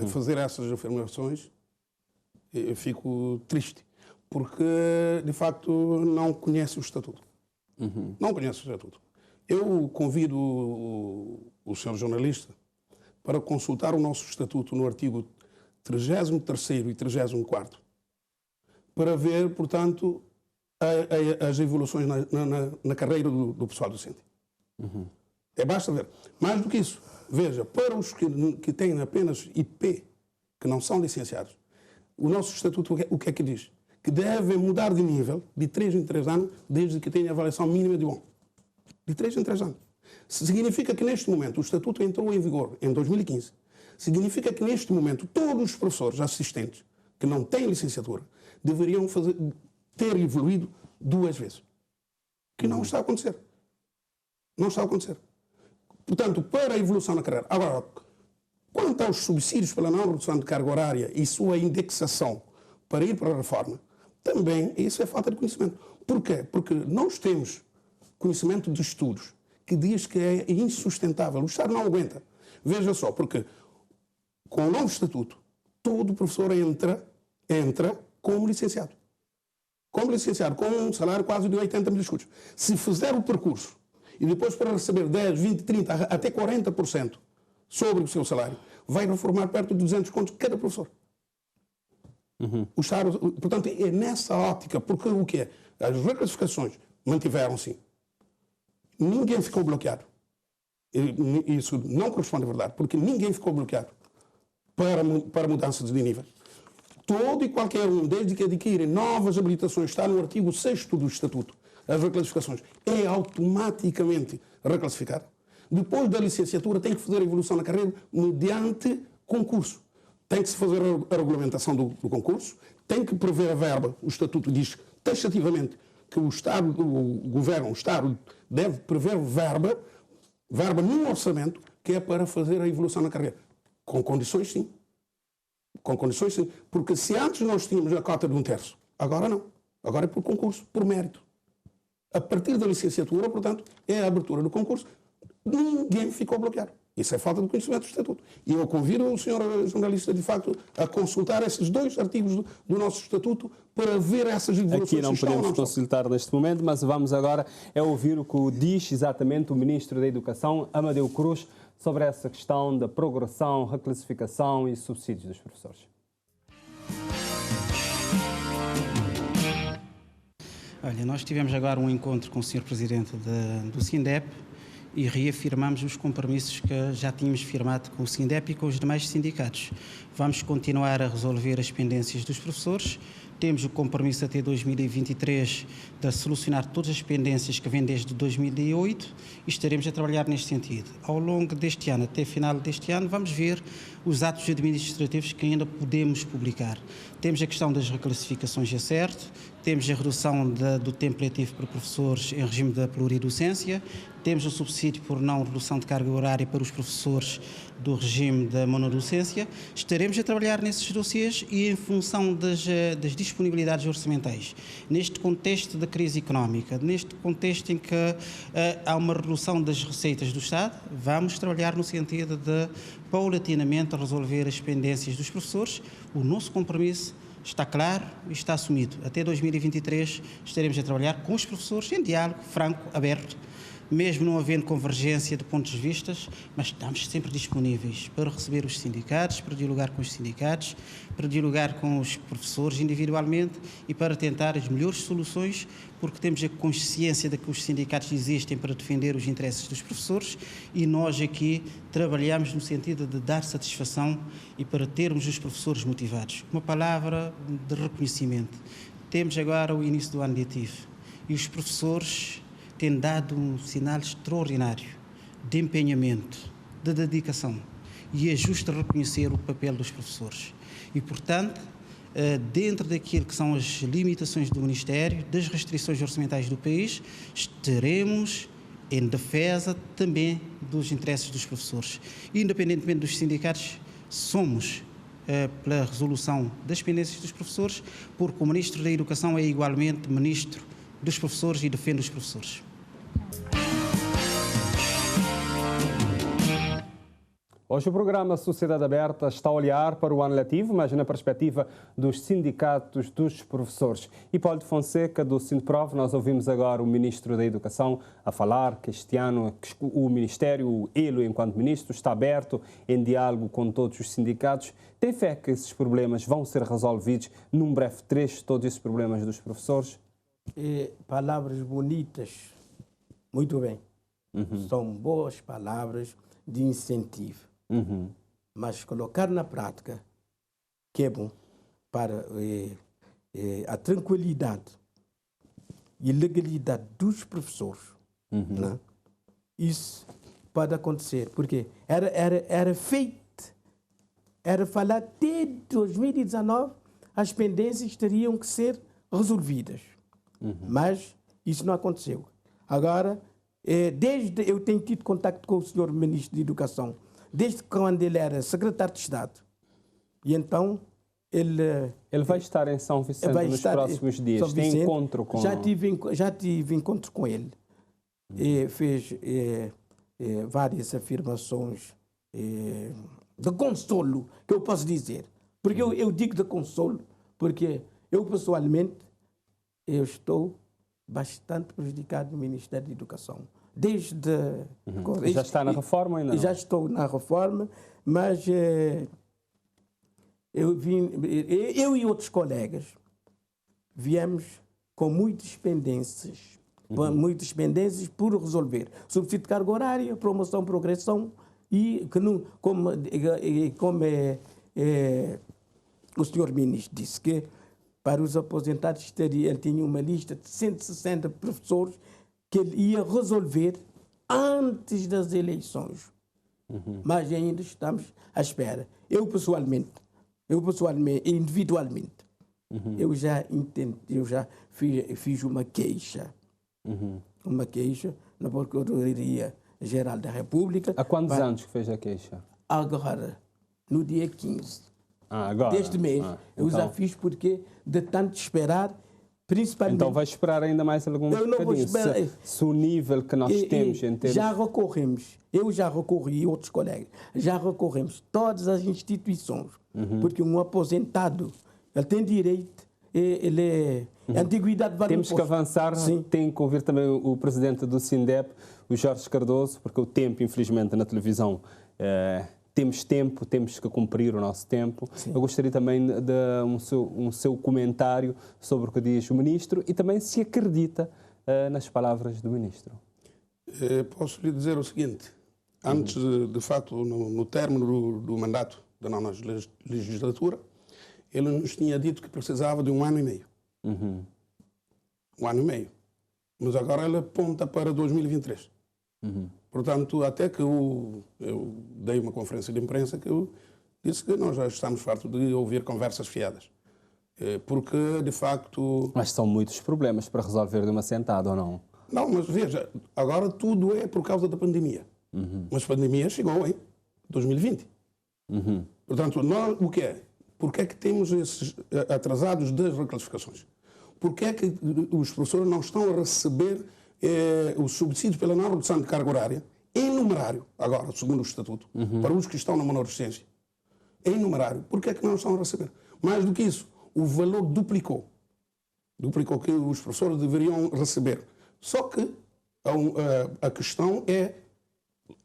fazer essas afirmações, eu fico triste, porque de facto não conhece o Estatuto. Não conhece o Estatuto. Eu convido o senhor jornalista para consultar o nosso Estatuto no artigo 33º e 34º, para ver, portanto, as evoluções na carreira do pessoal docente. Basta ver. Mais do que isso, veja, para os que têm apenas IP, que não são licenciados, o nosso Estatuto o que é que diz? Que devem mudar de nível de 3 em 3 anos, desde que tenham avaliação mínima de bom. De 3 em 3 anos. Significa que neste momento o Estatuto entrou em vigor em 2015. Significa que neste momento todos os professores assistentes que não têm licenciatura deveriam ter evoluído 2 vezes. Que não está a acontecer. Não está a acontecer. Portanto, para a evolução na carreira. Agora, quanto aos subsídios pela não redução de carga horária e sua indexação para ir para a reforma, também isso é falta de conhecimento. Porquê? Porque nós temos conhecimento de estudos que diz que é insustentável. O Estado não aguenta. Veja só, porque com o novo estatuto, todo professor entra como licenciado. Como licenciado, com um salário quase de 80 mil escudos. Se fizer o percurso e depois para receber 10, 20, 30, até 40% sobre o seu salário, vai reformar perto de 200 contos cada professor. O Estado, portanto, é nessa ótica, porque o que é? As reclassificações mantiveram-se. Ninguém ficou bloqueado. Isso não corresponde à verdade, porque ninguém ficou bloqueado para mudança de nível. Todo e qualquer um, desde que adquire novas habilitações, está no artigo 6º do Estatuto, as reclassificações, é automaticamente reclassificado. Depois da licenciatura tem que fazer a evolução na carreira mediante concurso. Tem que se fazer a regulamentação do concurso, tem que prever a verba. O Estatuto diz taxativamente que o Estado, o Governo, o Estado deve prever verba no orçamento que é para fazer a evolução na carreira. Com condições, sim. Com condições, sim. Porque se antes nós tínhamos a cota de 1/3, agora não. Agora é por concurso, por mérito. A partir da licenciatura, portanto, é a abertura do concurso. Ninguém ficou bloqueado. Isso é falta de conhecimento do Estatuto. E eu convido o senhor jornalista, de facto, a consultar esses 2 artigos do nosso Estatuto para ver essas evoluções. Aqui não podemos consultar neste momento, mas vamos agora ouvir o que diz exatamente o Ministro da Educação, Amadeu Cruz, sobre essa questão da progressão, reclassificação e subsídios dos professores. Olha, nós tivemos agora um encontro com o Sr. Presidente do SINDEP e reafirmamos os compromissos que já tínhamos firmado com o SINDEP e com os demais sindicatos. Vamos continuar a resolver as pendências dos professores. Temos o compromisso até 2023 de solucionar todas as pendências que vêm desde 2008 e estaremos a trabalhar neste sentido. Ao longo deste ano, até final deste ano, vamos ver os atos administrativos que ainda podemos publicar. Temos a questão das reclassificações, é certo, temos a redução do tempo letivo para professores em regime da pluridocência, temos o subsídio por não redução de carga horária para os professores do regime da monodocência. Estaremos a trabalhar nesses dossiês e em função das disponibilidades orçamentais. Neste contexto da crise económica, neste contexto em que há uma redução das receitas do Estado, vamos trabalhar no sentido de, paulatinamente, resolver as pendências dos professores. O nosso compromisso está claro e está assumido. Até 2023 estaremos a trabalhar com os professores em diálogo franco, aberto, mesmo não havendo convergência de pontos de vista, mas estamos sempre disponíveis para receber os sindicatos, para dialogar com os sindicatos, para dialogar com os professores individualmente e para tentar as melhores soluções, porque temos a consciência de que os sindicatos existem para defender os interesses dos professores e nós aqui trabalhamos no sentido de dar satisfação e para termos os professores motivados. Uma palavra de reconhecimento. Temos agora o início do ano letivo e os professores têm dado um sinal extraordinário de empenhamento, de dedicação, e é justo reconhecer o papel dos professores. E, portanto, dentro daquilo que são as limitações do Ministério, das restrições orçamentais do país, estaremos em defesa também dos interesses dos professores. Independentemente dos sindicatos, somos pela resolução das pendências dos professores, porque o Ministro da Educação é igualmente Ministro dos professores e defende os professores. Hoje o programa Sociedade Aberta está a olhar para o ano letivo, mas na perspectiva dos sindicatos dos professores. Hipólito Fonseca, do Sindprov, nós ouvimos agora o Ministro da Educação a falar que este ano o Ministério, ele enquanto Ministro, está aberto em diálogo com todos os sindicatos. Tem fé que esses problemas vão ser resolvidos num breve trecho, todos esses problemas dos professores? Palavras bonitas, muito bem. São boas palavras de incentivo. Mas colocar na prática, que é bom para a tranquilidade e legalidade dos professores, né? Isso pode acontecer, porque era feito, era falar até 2019, as pendências teriam que ser resolvidas. Mas isso não aconteceu. Agora, desde eu tenho tido contato com o senhor Ministro da Educação, desde quando ele era secretário de Estado. E então ele vai estar em São Vicente nos próximos dias. Tem encontro com... Já tive encontro com ele. E fez várias afirmações de consolo, que eu posso dizer. Porque eu digo de consolo, porque eu pessoalmente eu estou bastante prejudicado no Ministério da Educação. Já está na reforma ainda? Já estou na reforma, mas eu e outros colegas viemos com muitas pendências, por resolver. Subsídio de carga horária, promoção, progressão e que não, como o senhor Ministro disse, que para os aposentados ele tinha uma lista de 160 professores que ele ia resolver antes das eleições. Mas ainda estamos à espera. Eu pessoalmente, individualmente, eu já fiz uma queixa. Uma queixa na Procuradoria-Geral da República. Há quantos anos que fez a queixa? Agora, no dia 15. Agora? Deste mês. Eu já fiz porque, de tanto esperar, principalmente... Então vai esperar ainda mais alguns Eu não vou bocadinhos. esperar. Se o nível que nós temos em termos... Já recorremos, eu já recorri e outros colegas, já recorremos todas as instituições, porque um aposentado, ele tem direito, a antiguidade vale Temos que avançar, Sim. tem que ouvir também o presidente do SINDEP, o Jorge Cardoso, porque o tempo, infelizmente, na televisão, temos tempo, temos que cumprir o nosso tempo. Sim. Eu gostaria também de um seu comentário sobre o que diz o ministro e também se acredita nas palavras do ministro. Posso lhe dizer o seguinte, antes, de facto, no término do mandato da nova legislatura, ele nos tinha dito que precisava de 1 ano e meio. 1 ano e meio. Mas agora ele aponta para 2023. Portanto, até que eu dei uma conferência de imprensa que eu disse que nós já estamos fartos de ouvir conversas fiadas. Porque, de facto... Mas são muitos problemas para resolver de uma sentada, ou não? Não, mas veja, agora tudo é por causa da pandemia. Mas a pandemia chegou em 2020. Portanto, nós, o que é? Porquê é que temos esses atrasados das reclassificações? Porquê é que os professores não estão a receber os subsídios pela não redução de carga horária em numerário, agora, segundo o Estatuto, para os que estão na monorecência? Em numerário. Porquê é que não estão a receber? Mais do que isso, o valor duplicou. Duplicou que os professores deveriam receber. Só que a questão é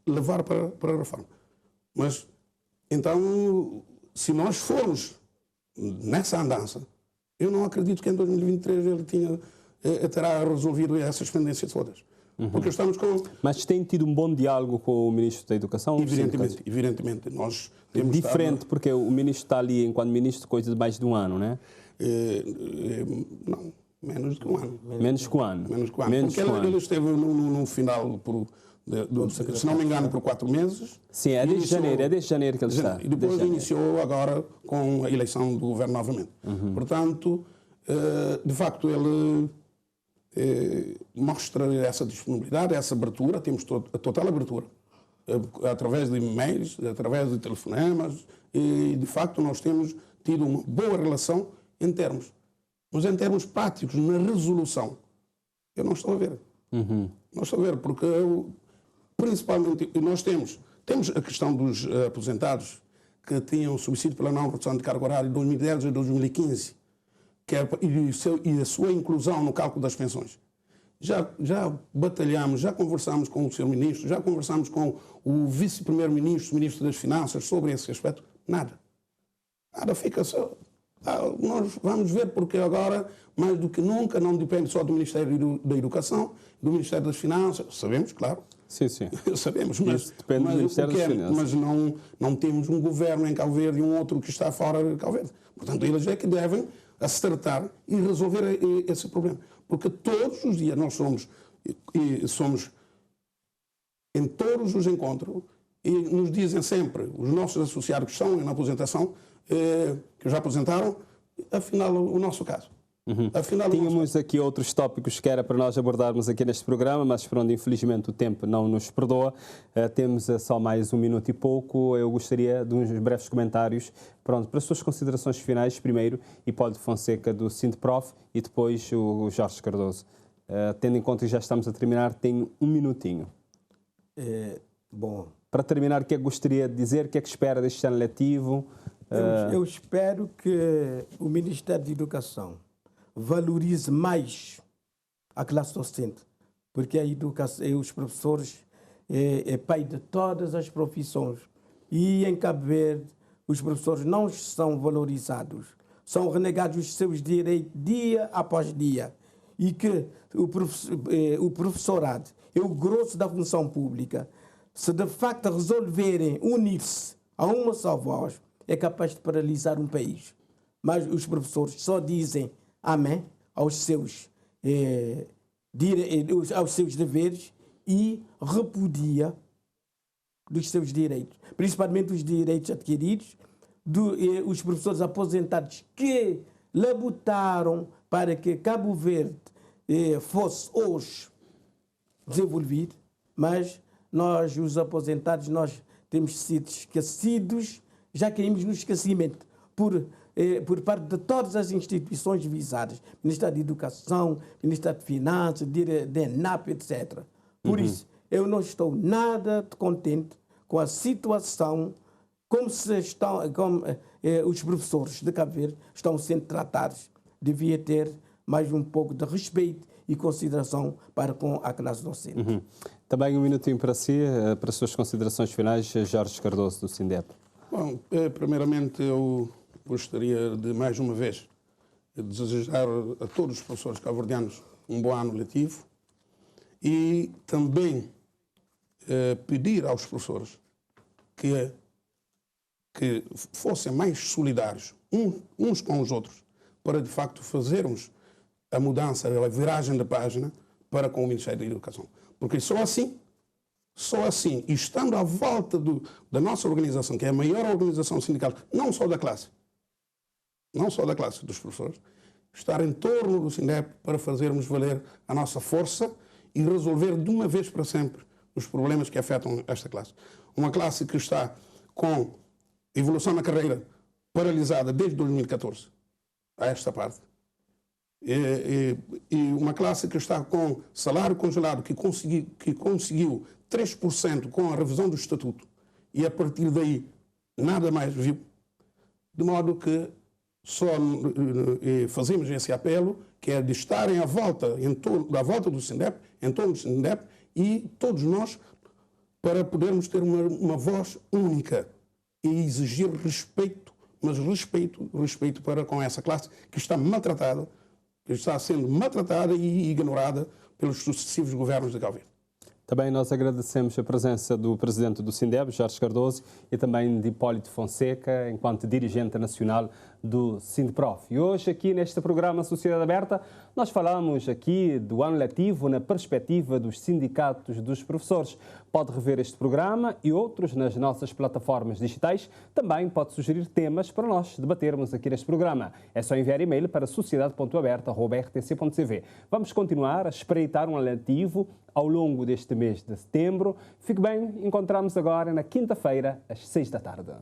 levar para a reforma. Mas, então, se nós formos nessa andança, eu não acredito que em 2023 ele terá resolvido essas pendências todas. Porque estamos com... Mas tem tido um bom diálogo com o Ministro da Educação? Evidentemente. Nós temos diferente, porque o Ministro está ali, enquanto Ministro, coisa de mais de 1 ano, não é? Não, menos de 1 ano. Menos que 1 ano. Porque ele esteve no final, se não me engano, por 4 meses. Sim, é desde janeiro que ele está. E depois iniciou agora com a eleição do governo novamente. Portanto, de facto, ele mostra essa disponibilidade, essa abertura, temos a total abertura, através de e-mails, através de telefonemas, e de facto nós temos tido uma boa relação em termos. Mas em termos práticos, na resolução, eu não estou a ver. Não estou a ver, porque principalmente nós temos a questão dos aposentados que tinham subsídio pela não redução de carga horária de 2010 a 2015, e a sua inclusão no cálculo das pensões. Já batalhamos, já conversamos com o Sr. Ministro, já conversamos com o Vice-Primeiro-Ministro, Ministro das Finanças, sobre esse aspecto. Nada fica só. Nós vamos ver, porque agora, mais do que nunca, não depende só do Ministério da Educação, do Ministério das Finanças, sabemos, claro. Sim. Sabemos, mas depende do Ministério das Finanças. Mas não temos um governo em Cabo Verde e um outro que está fora de Cabo Verde. Portanto, eles é que devem acertar e resolver esse problema. Porque todos os dias nós somos em todos os encontros, e nos dizem sempre, os nossos associados que estão na aposentação, que já aposentaram, afinal, o nosso caso. Tínhamos aqui outros tópicos que era para nós abordarmos aqui neste programa, mas por onde infelizmente o tempo não nos perdoa. Temos só mais 1 minuto e pouco. Eu gostaria de uns breves comentários para as suas considerações finais, primeiro Hipólito Fonseca do SINDPROF e depois o Jorge Cardoso. Tendo em conta que já estamos a terminar, tenho 1 minutinho. Bom. Para terminar, o que é que gostaria de dizer? O que é que espera deste ano letivo? Eu espero que o Ministério da Educação valorize mais a classe docente, porque a educação, os professores é pai de todas as profissões, e em Cabo Verde os professores não são valorizados, são renegados os seus direitos dia após dia, e que o professorado é o grosso da função pública. Se de facto resolverem unir-se a uma só voz, é capaz de paralisar um país. Mas os professores só dizem amém aos seus deveres e repudia dos seus direitos, principalmente os direitos adquiridos os professores aposentados que labutaram para que Cabo Verde fosse hoje desenvolvido, mas nós, os aposentados, nós temos sido esquecidos, já caímos no esquecimento por por parte de todas as instituições visadas, Ministério da Educação, Ministério de Finanças, DENAP, etc. Por isso, eu não estou nada contente com a situação como os professores de Cabo Verde estão sendo tratados. Devia ter mais um pouco de respeito e consideração para com a classe docente. Também um minutinho para si, para as suas considerações finais, Jorge Cardoso, do SINDEP. Bom, primeiramente eu gostaria de, mais uma vez, desejar a todos os professores cabo-verdianos um bom ano letivo e também pedir aos professores que fossem mais solidários uns com os outros para, de facto, fazermos a mudança, a viragem da página para com o Ministério da Educação. Porque só assim, e estando à volta da nossa organização, que é a maior organização sindical, não só da classe dos professores, estar em torno do SINDEP para fazermos valer a nossa força e resolver de uma vez para sempre os problemas que afetam esta classe. Uma classe que está com evolução na carreira paralisada desde 2014 a esta parte. E uma classe que está com salário congelado, que conseguiu 3% com a revisão do Estatuto e a partir daí nada mais viu. De modo que só fazemos esse apelo, que é de estarem à volta do SINDEP, em torno do SINDEP, e todos nós, para podermos ter uma voz única e exigir respeito, mas respeito para com essa classe que está maltratada, que está sendo maltratada e ignorada pelos sucessivos governos de Cabo Verde. Também nós agradecemos a presença do presidente do SINDEP, Jorge Cardoso, e também de Hipólito Fonseca, enquanto dirigente nacional do SINDEPROF. E hoje, aqui neste programa Sociedade Aberta, nós falamos aqui do ano letivo na perspectiva dos sindicatos dos professores. Pode rever este programa e outros nas nossas plataformas digitais. Também pode sugerir temas para nós debatermos aqui neste programa. É só enviar e-mail para sociedade.aberta@rtc.cv. Vamos continuar a espreitar um ano letivo ao longo deste mês de setembro. Fique bem, encontramos agora na quinta-feira, às 6 da tarde.